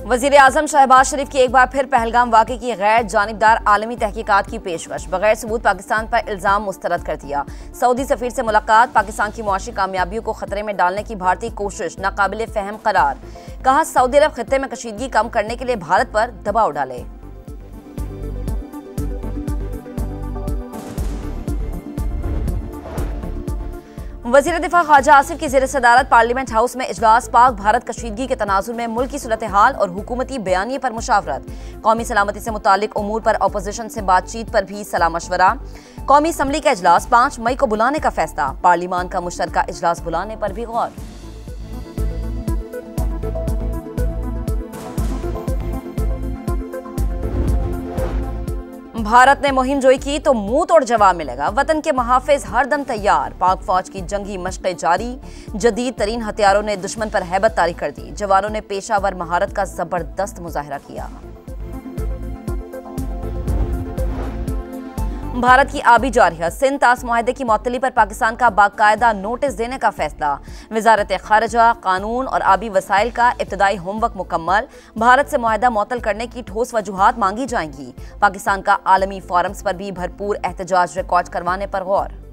वज़ीर आज़म शहबाज शरीफ की एक बार फिर पहलगाम वाक़े की गैर जानिबदार आलमी तहकीकात की पेशकश, बगैर सबूत पाकिस्तान पर इल्ज़ाम मुस्तरद कर दिया। सऊदी सफ़ीर से मुलाकात, पाकिस्तान की मुआशी कामयाबियों को खतरे में डालने की भारतीय कोशिश नाकाबिले फ़हम करार। कहा, सऊदी अरब खित्ते में कशीदगी कम करने के लिए भारत पर दबाव डाले। वज़ीर दिफा ख्वाजा आसिफ की ज़ेर सदारत पार्लियामेंट हाउस में इजलास, पाक भारत कशीदगी के तनाजुर में मुल्की सूरत हाल और हुकूमती बयानिए पर मुशावरत। कौमी सलामती से मुतालिक उमूर पर अपोजिशन से बातचीत पर भी सलाह मशवरा। कौमी असम्बली का इजलास 5 मई को बुलाने का फैसला, पार्लियामान का मुश्तरका इजलास बुलाने पर भी गौर। भारत ने मुहिम जोई की तो मुंह तोड़ जवाब मिलेगा, वतन के मुहाफिज हर दम तैयार। पाक फौज की जंगी मशक़ें जारी, जदीद तरीन हथियारों ने दुश्मन पर हैबत तारी कर दी। जवानों ने पेशावर महारत का जबरदस्त मुजाहिरा किया। भारत की आबी जारियत, सिंध तास मुआहदे की मुअत्तली पर पाकिस्तान का बाकायदा नोटिस देने का फैसला। वजारत खारजा, कानून और आबी वसाइल का इब्तदाई होमवर्क मुकम्मल। भारत से मुआहदा मुअत्तल करने की ठोस वजूहात मांगी जाएंगी। पाकिस्तान का आलमी फोरम्स पर भी भरपूर एहतजाज रिकॉर्ड करवाने पर गौर।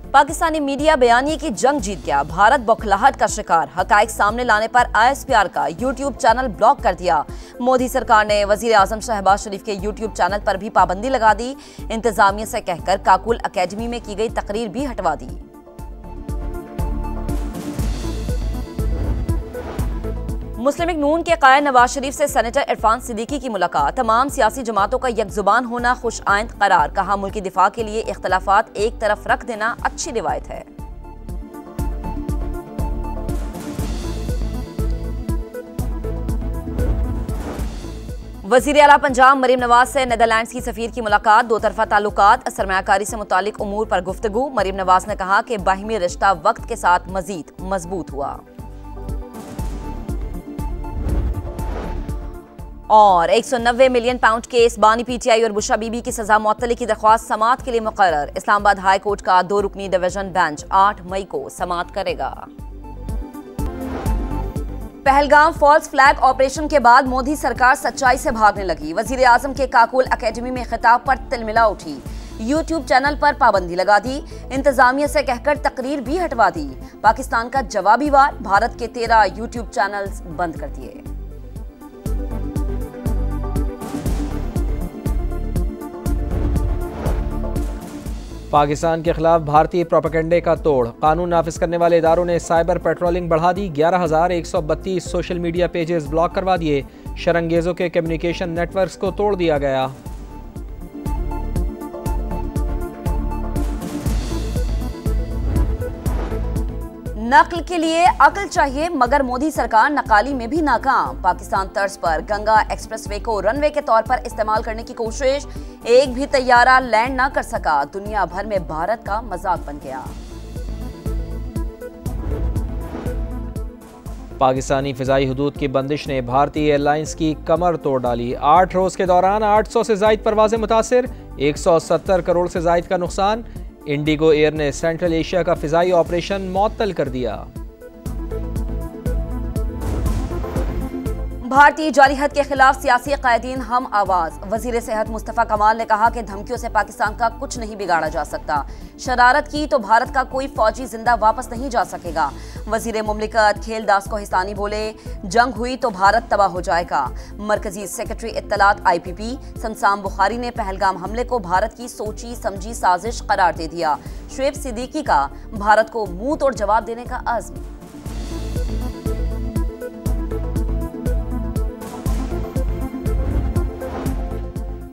पाकिस्तानी मीडिया बयानिए की जंग जीत गया, भारत बौखलाहट का शिकार। हकायक सामने लाने पर ISPR का यूट्यूब चैनल ब्लॉक कर दिया। मोदी सरकार ने वज़ीर आज़म शहबाज शरीफ के यूट्यूब चैनल पर भी पाबंदी लगा दी। इंतजामिया से कहकर काकुल अकेडमी में की गई तकरीर भी हटवा दी। मुस्लिम लीग नून के कायद नवाज शरीफ से सेनेटर इरफान सिद्दीकी की मुलाकात, तमाम सियासी जमातों का यकजुबान होना खुश आइंद करार। कहा, मुल्की दिफा के लिए इख्तलाफात एक तरफ रख देना अच्छी रिवायत है। वज़ीर आला पंजाब मरीम नवाज से नीदरलैंड्स की सफीर की मुलाकात, दो तरफा ताल्लुकात, सरमायाकारी से मुतालिक उमूर पर गुफ्तगू। मरीम नवाज ने कहा कि बाहिमी रिश्ता वक्त के साथ मजीद मजबूत हुआ। और 190 मिलियन पाउंड केस, बानी PTI और बुशरा बीबी की सजा मुअत्तली की दरख्वास्त समाअत के लिए मुकर्रर। इस्लामाबाद हाई कोर्ट का 2 रुकनी डिवीजन बेंच 8 मई को समाअत करेगा। पहलगाम फॉल्स फ्लैग ऑपरेशन के बाद मोदी सरकार सच्चाई से भागने लगी। वजीर आजम के काकुल अकेडमी में खिताब पर तिलमिला उठी। यूट्यूब चैनल पर पाबंदी लगा दी। इंतजामिया से कहकर तकरीर भी हटवा दी। पाकिस्तान का जवाबी वार, भारत के 13 यूट्यूब चैनल्स बंद कर दिए। पाकिस्तान के खिलाफ भारतीय प्रोपेगेंडे का तोड़, कानून नाफिज करने वाले इदारों ने साइबर पेट्रोलिंग बढ़ा दी। 11,132 सोशल मीडिया पेजेस ब्लॉक करवा दिए। शरंगेजों के कम्युनिकेशन नेटवर्क्स को तोड़ दिया गया। नक्ल के लिए अक्ल चाहिए, मगर मोदी सरकार नकाली में भी नाकाम। पाकिस्तान तर्ज पर गंगा एक्सप्रेसवे को रनवे के तौर पर इस्तेमाल करने की कोशिश, एक भी तैयारा लैंड ना कर सका। दुनिया भर में भारत का मजाक बन गया। पाकिस्तानी फिजाई हुदूद की बंदिश ने भारतीय एयरलाइंस की कमर तोड़ डाली। 8 रोज के दौरान 800 से जायद परवाजें मुतासिर, 170 करोड़ से जायद का नुकसान। इंडिगो एयर ने सेंट्रल एशिया का फिजाई ऑपरेशन मुअत्तल कर दिया। भारतीय जारिहत के खिलाफ सियासी कायदीन हम आवाज। वजीर सेहत मुस्तफा कमाल ने कहा कि धमकियों से पाकिस्तान का कुछ नहीं बिगाड़ा जा सकता। शरारत की तो भारत का कोई फौजी जिंदा वापस नहीं जा सकेगा। वजीर मुमलिकत खेलदास कोहिस्तानी बोले, जंग हुई तो भारत तबाह हो जाएगा। मरकजी सेक्रेटरी इत्तलात IPP समसाम बुखारी ने पहलगाम हमले को भारत की सोची समझी साजिश करार दे दिया। शुएब सिद्दीकी का भारत को मुंह तोड़ जवाब देने का अज़्म।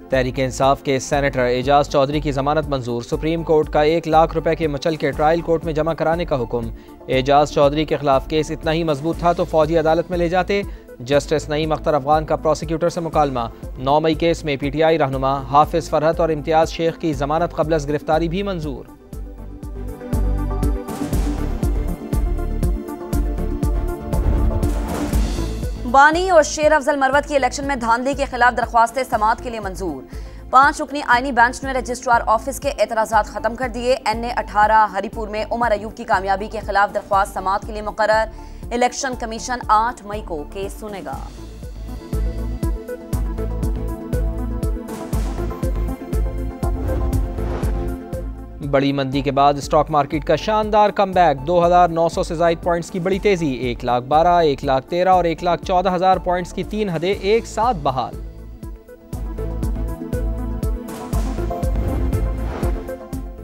तहरीक इंसाफ के सेनेटर एजाज चौधरी की जमानत मंजूर। सुप्रीम कोर्ट का 1 लाख रुपए के मचल के ट्रायल कोर्ट में जमा कराने का हुक्म। एजाज चौधरी के खिलाफ केस इतना ही मजबूत था तो फौजी अदालत में ले जाते। जस्टिस नईम अख्तर अफगान का प्रोसिक्यूटर से मुकालमा। 9 मई केस में PTI रहनुमा हाफिज फरहत और इम्तियाज शेख की जमानत कबल अज़ गिरफ्तारी भी मंजूर। बानी और शेर अफजल मरवत की इलेक्शन में धांधली के खिलाफ दरख्वास्तें समाअत के लिए मंजूर। 5 रुकनी आईनी बेंच ने रजिस्ट्रार ऑफिस के एतराजात खत्म कर दिए। NA 18 हरिपुर में उमर अयूब की कामयाबी के खिलाफ दरख्वास्त समाअत के लिए मुकर्रर। इलेक्शन कमीशन 8 मई को केस सुनेगा। बड़ी मंदी के बाद स्टॉक मार्केट का शानदार कमबैक। 2,900 से ज़ायद पॉइंट्स की बड़ी तेजी। 1,12,000, 1,13,000 और 1,14,000 पॉइंट्स की 3 हदें एक साथ बहाल।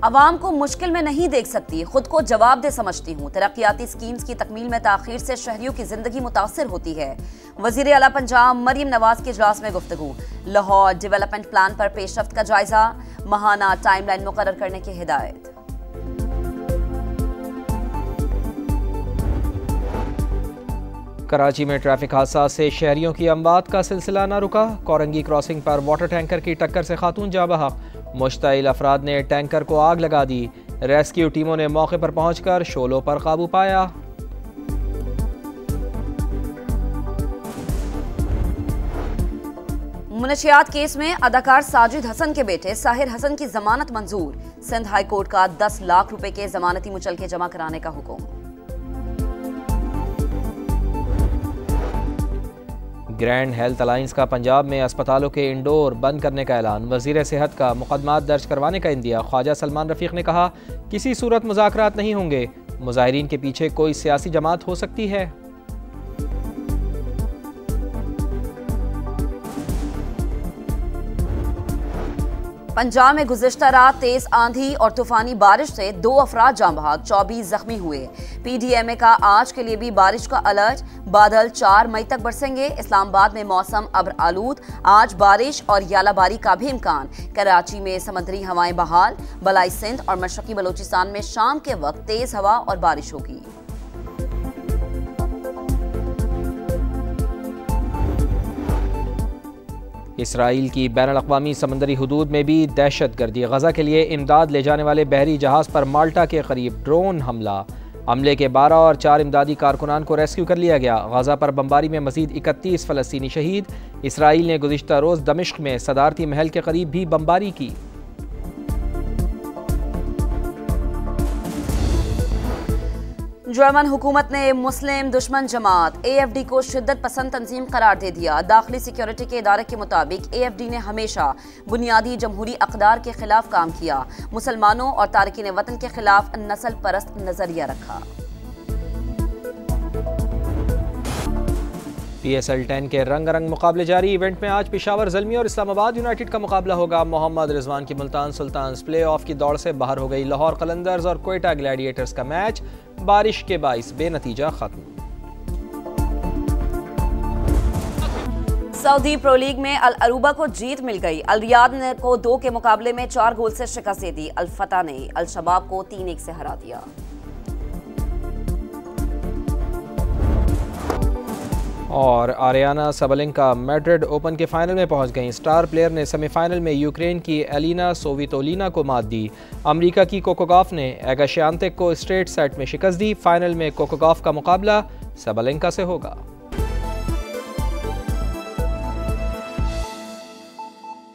अवाम को मुश्किल में नहीं देख सकती, खुद को जवाबदेह समझती हूँ। तरक्याती स्कीम्स की तकमील में ताखीर से शहरियों की जिंदगी मुतासिर होती है। वजीर आला पंजाब मरियम नवाज के इजलास में गुफ्तगू। लाहौर डेवलपमेंट प्लान पर पेशरफ्त का जायजा। माहाना टाइमलाइन मुकर्रर करने की हिदायत। कराची में ट्रैफिक हादसा से शहरियों की अमवात का सिलसिला न रुका। कोरंगी क्रॉसिंग पर वाटर टैंकर की टक्कर से खातून जाँ बहक। मुश्तइल अफराद ने टैंकर को आग लगा दी। रेस्क्यू टीमों ने मौके पर पहुंचकर शोलों पर काबू पाया। मुनशियात केस में अदाकार साजिद हसन के बेटे साहिर हसन की जमानत मंजूर। सिंध हाई कोर्ट का 10 लाख रुपए के जमानती मुचलके जमा कराने का हुक्म। ग्रैंड हेल्थ अलायंस का पंजाब में अस्पतालों के इंडोर बंद करने का ऐलान। वजीर सेहत का मुकदमात दर्ज करवाने का इंदिया। ख्वाजा सलमान रफीक ने कहा किसी सूरत मुज़ाकरात नहीं होंगे। मुजाहिरीन के पीछे कोई सियासी जमात हो सकती है। पंजाब में गुज़िश्ता रात तेज आंधी और तूफानी बारिश से 2 अफराद जाँ बहक, 24 जख्मी हुए। PDMA का आज के लिए भी बारिश का अलर्ट। बादल 4 मई तक बरसेंगे। इस्लामाबाद में मौसम अब्र आलूद, आज बारिश और यालाबारी का भी इम्कान। कराची में समंदरी हवाएं बहाल। बलाई सिंध और मशरकी बलूचिस्तान में शाम के वक्त तेज हवा और बारिश होगी। इसराइल की बैनुल-अक़वामी समंदरी हुदूद में भी दहशत गर्दी। गजा के लिए इमदाद ले जाने वाले बहरी जहाज पर माल्टा के करीब ड्रोन हमला। हमले के 12 और 4 इमदादी कारकुनान को रेस्क्यू कर लिया गया। गजा पर बमबारी में मजीद 31 फ़लस्तीनी शहीद। इसराइल ने गुज़िश्ता रोज़ दमिश्क में सदारती महल के करीब भी बमबारी की। जर्मन हुकूमत ने मुस्लिम दुश्मन जमात AFD को शिद्दत पसंद तंजीम करार दे दिया। दाखिली सिक्योरिटी के इदारे के मुताबिक AFD ने हमेशा बुनियादी जमहूरी अक़दार के खिलाफ काम किया। मुसलमानों और तारकीन वतन के खिलाफ नस्ल परस्त नजरिया रखा। PSL 10 के रंग मुकाबले जारी। इवेंट में आज पेशावर ज़ल्मी और इस्लामाबाद यूनाइटेड का मुकाबला होगा। मोहम्मद रिजवान की मुल्तान सुल्तान्स प्ले ऑफ की दौड़ से बाहर हो गई। लाहौर कलंदर्स और क्वेटा ग्लैडिएटर्स का मैच बारिश के बाइस बेनतीजा खत्म। सऊदी प्रो लीग में अल अरूबा को जीत मिल गई। अल रियाद को 2 के मुकाबले में 4 गोल से शिकस्त दे दी। अल फतह ने अल शबाब को 3-1 से हरा दिया। और आरियाना सबलेंका मैड्रिड ओपन के फाइनल में पहुंच गईं। स्टार प्लेयर ने सेमीफाइनल में यूक्रेन की एलिना सोवितोलिना को मात दी। अमेरिका की कोको गॉफ ने एगा श्यानतेक को स्ट्रेट सेट में शिकस्त दी। फाइनल में कोको गॉफ का मुकाबला सबलेंका से होगा।